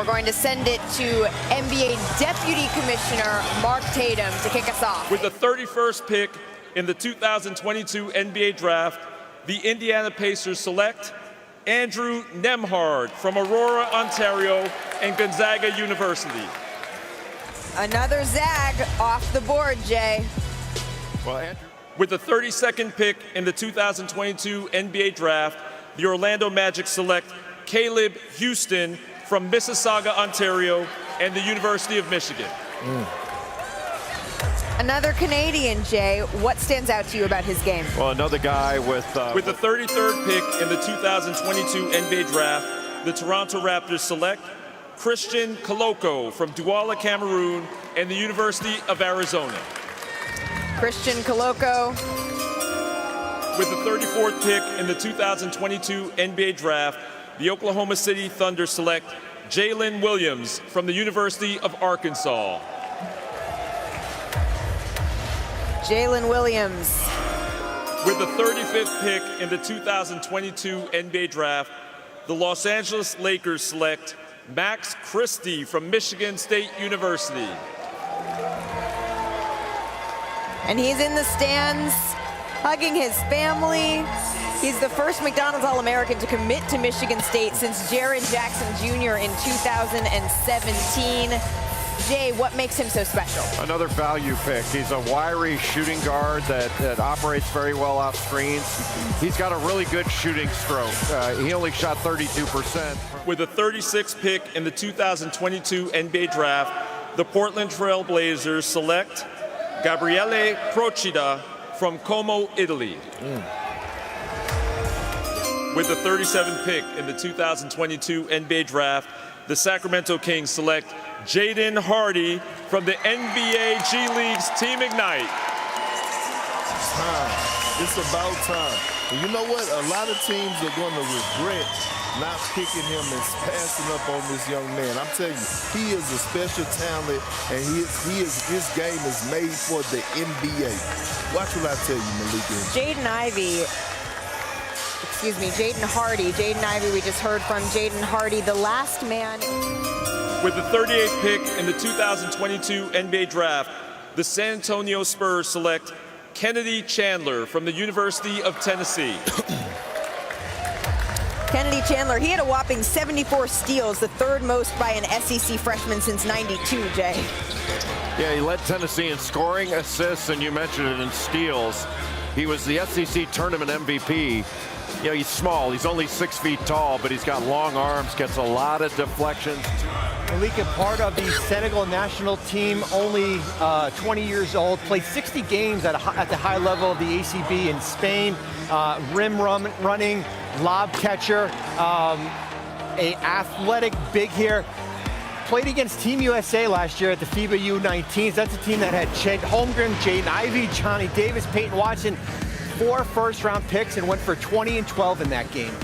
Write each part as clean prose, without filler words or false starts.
we're going to send it to NBA Deputy Commissioner Mark Tatum to kick us off. With the 31st pick in the 2022 NBA Draft, the Indiana Pacers select Andrew Nembhard from Aurora, Ontario, and Gonzaga University. Another Zag off the board, Jay. Well, Andrew. With the 32nd pick in the 2022 NBA Draft, the Orlando Magic select Caleb Houston from Mississauga, Ontario, and the University of Michigan. Another Canadian, Jay. What stands out to you about his game? Well, another guy with the 33rd pick in the 2022 NBA Draft, the Toronto Raptors select Christian Koloko from Douala, Cameroon, and the University of Arizona. Christian Koloko. With the 34th pick in the 2022 NBA Draft, the Oklahoma City Thunder select Jalen Williams from the University of Arkansas. Jalen Williams. With the 35th pick in the 2022 NBA Draft, the Los Angeles Lakers select Max Christie from Michigan State University. And he's in the stands, hugging his family. He's the first McDonald's All-American to commit to Michigan State since Jaren Jackson Jr. in 2017. Jay, what makes him so special? Another value pick. He's a wiry shooting guard that operates very well off screens. He's got a really good shooting stroke. He only shot 32%. With the 36th pick in the 2022 NBA Draft, the Portland Trail Blazers select Gabriele Procida from Como, Italy. With the 37th pick in the 2022 NBA Draft, the Sacramento Kings select Jaden Hardy from the NBA G League's Team Ignite. Time. It's about time. And you know what? A lot of teams are going to regret not picking him and passing up on this young man. I'm telling you, he is a special talent, and his game is made for the NBA. Watch what I tell you, Malika. Jaden Hardy. Jaden Ivey, we just heard from Jaden Hardy, the last man. With the 38th pick in the 2022 NBA Draft, the San Antonio Spurs select Kennedy Chandler from the University of Tennessee. Kennedy Chandler, he had a whopping 74 steals, the third most by an SEC freshman since '92, Jay. Yeah, he led Tennessee in scoring, assists, and you mentioned it in steals. He was the SEC tournament MVP. You know, he's small. He's only 6 feet tall, but he's got long arms, gets a lot of deflections. Malika, part of the Senegal national team, only 20 years old, played 60 games at the high level of the ACB in Spain. Running, lob catcher, a athletic big here. Played against Team USA last year at the FIBA U19s. That's a team that had Chet Holmgren, Jaden Ivey, Johnny Davis, Peyton Watson. 4 first-round picks and went for 20 and 12 in that game.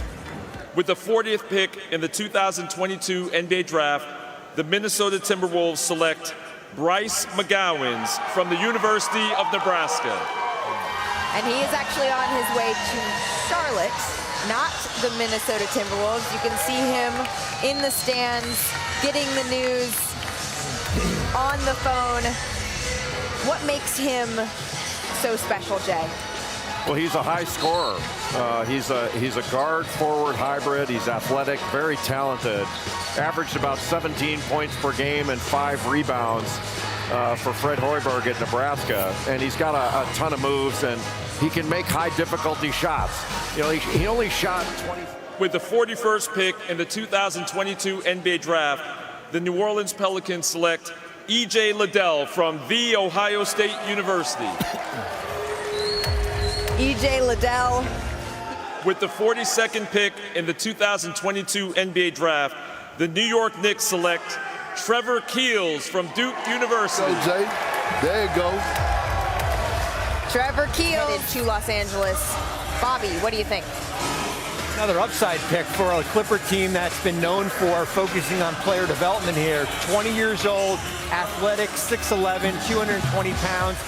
With the 40th pick in the 2022 NBA Draft, the Minnesota Timberwolves select Bryce McGowens from the University of Nebraska. And he is actually on his way to Charlotte, not the Minnesota Timberwolves. You can see him in the stands, getting the news on the phone. What makes him so special, Jay? Well, he's a high scorer. He's a guard forward hybrid. He's athletic, very talented. Averaged about 17 points per game and 5 rebounds for Fred Hoiberg at Nebraska. And he's got a ton of moves, and he can make high difficulty shots. You know, he only shot 20. With the 41st pick in the 2022 NBA Draft, the New Orleans Pelicans select E.J. Liddell from The Ohio State University. E.J. Liddell. With the 42nd pick in the 2022 NBA Draft, the New York Knicks select Trevor Keels from Duke University. Go, Jay. There you go. Trevor Keels to Los Angeles. Bobby, what do you think? Another upside pick for a Clipper team that's been known for focusing on player development here. 20 years old, athletic, 6'11", 220 pounds.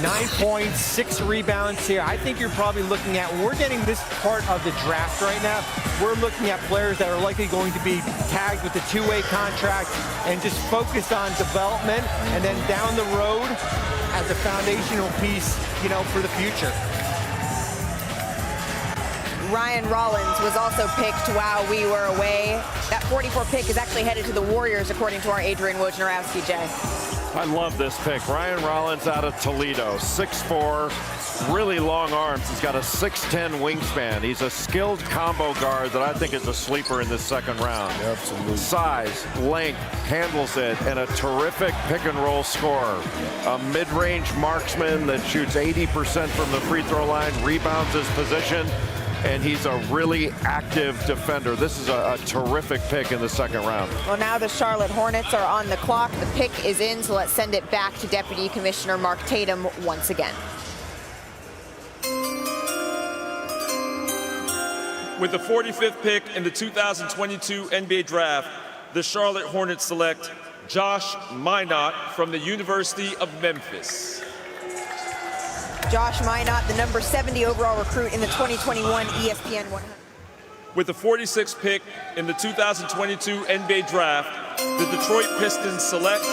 9 points, 6 rebounds here. I think you're probably looking at, when we're getting this part of the draft right now, we're looking at players that are likely going to be tagged with a two-way contract and just focused on development, and then down the road as a foundational piece, you know, for the future. Ryan Rollins was also picked while we were away. That 44 pick is actually headed to the Warriors, according to our Adrian Wojnarowski, Jay. I love this pick. Ryan Rollins out of Toledo, 6'4", really long arms. He's got a 6'10" wingspan. He's a skilled combo guard that I think is a sleeper in this second round. Absolutely. Size, length, handles it, and a terrific pick and roll scorer. A mid-range marksman that shoots 80% from the free throw line, rebounds his position, and he's a really active defender. This is a terrific pick in the second round. Well, now the Charlotte Hornets are on the clock. The pick is in, so let's send it back to Deputy Commissioner Mark Tatum once again. With the 45th pick in the 2022 NBA Draft, the Charlotte Hornets select Josh Minot from the University of Memphis. Josh Minot, the number 70 overall recruit in the 2021 ESPN 100. With the 46th pick in the 2022 NBA Draft, the Detroit Pistons select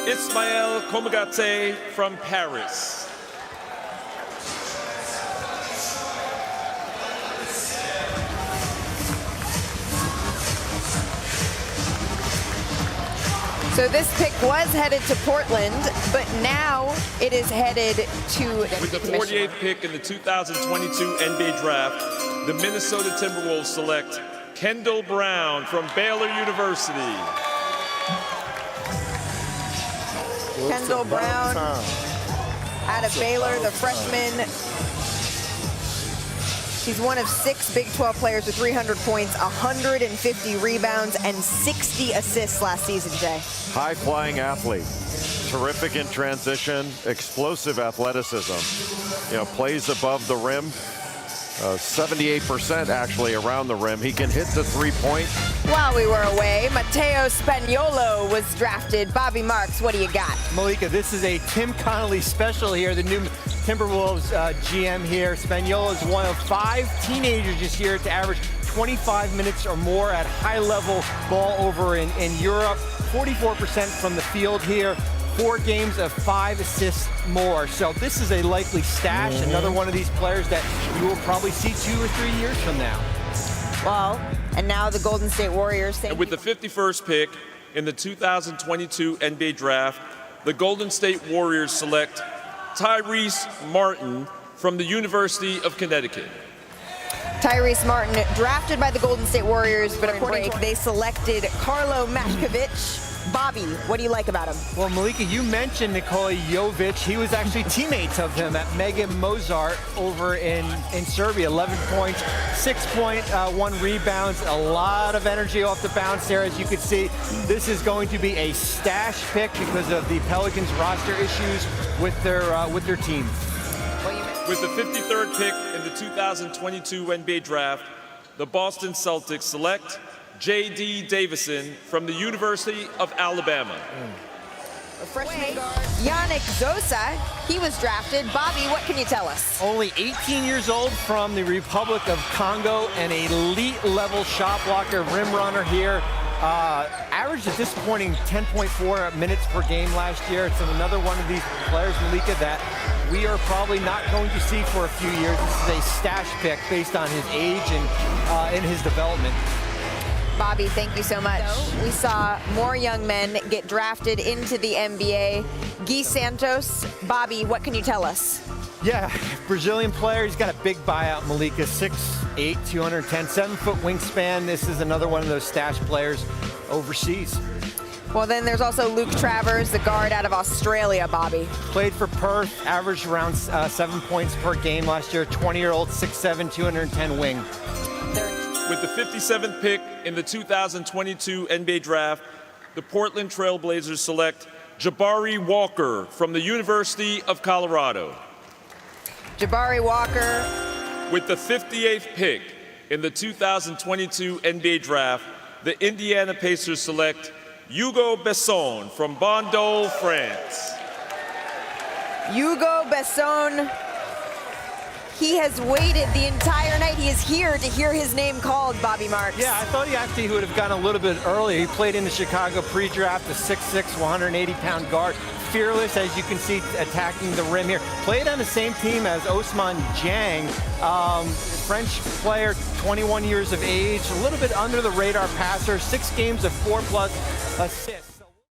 Ismael Komagate from Paris. So this pick was headed to Portland, but now it is headed to With the 48th pick in the 2022 NBA Draft, the Minnesota Timberwolves select Kendall Brown from Baylor University. Kendall Brown out of Baylor, the freshman. He's one of 6 Big 12 players with 300 points, 150 rebounds, and 60 assists last season, Jay. High-flying athlete, terrific in transition, explosive athleticism. You know, plays above the rim, 78% actually around the rim. He can hit the three-point. While we were away, Matteo Spaniolo was drafted. Bobby Marks, what do you got? Malika, this is a Tim Connolly special here, the new Timberwolves GM here. Spaniolo is one of 5 teenagers this year to average 25 minutes or more at high-level ball over in Europe. 44% from the field here. 4 games of 5 assists more. So this is a likely stash. Another one of these players that you will probably see 2 or 3 years from now. Well, and now the Golden State Warriors. And with the 51st pick in the 2022 NBA Draft, the Golden State Warriors select Tyrese Martin from the University of Connecticut. Tyrese Martin, drafted by the Golden State Warriors, but according to they selected Carlo Matkovic. Bobby, what do you like about him? Well, Malika, you mentioned Nikola Jovic. He was actually teammates of him at Mega Mozart over in Serbia. 11 points, 6.1 rebounds, a lot of energy off the bounce there. As you can see, this is going to be a stash pick because of the Pelicans roster issues with their team. With the 53rd pick in the 2022 NBA Draft, the Boston Celtics select J.D. Davison from the University of Alabama. A freshman guard, Yannick Zosa, he was drafted. Bobby, what can you tell us? Only 18 years old, from the Republic of Congo, an elite level shot blocker, rim runner here. Averaged a disappointing 10.4 minutes per game last year. It's another one of these players, Malika, that we are probably not going to see for a few years. This is a stash pick based on his age and in his development. Bobby, thank you so much. We saw more young men get drafted into the NBA. Gui Santos, Bobby, what can you tell us? Yeah, Brazilian player. He's got a big buyout, Malika. 6'8", 210, 7-foot wingspan. This is another one of those stash players overseas. Well, then there's also Luke Travers, the guard out of Australia, Bobby. Played for Perth, averaged around 7 points per game last year. 20-year-old, 6'7", 210 wing. With the 57th pick in the 2022 NBA Draft, the Portland Trail Blazers select Jabari Walker from the University of Colorado. Jabari Walker. With the 58th pick in the 2022 NBA Draft, the Indiana Pacers select Hugo Besson from Bordeaux, France. Hugo Besson, he has waited the entire night. He is here to hear his name called, Bobby Marks. Yeah, I thought he actually would have gone a little bit earlier. He played in the Chicago pre-draft, a 6'6", 180-pound guard. Fearless, as you can see, attacking the rim here. Played on the same team as Ousmane Dieng, French player, 21 years of age, a little bit under the radar passer, 6 games of 4+ assists.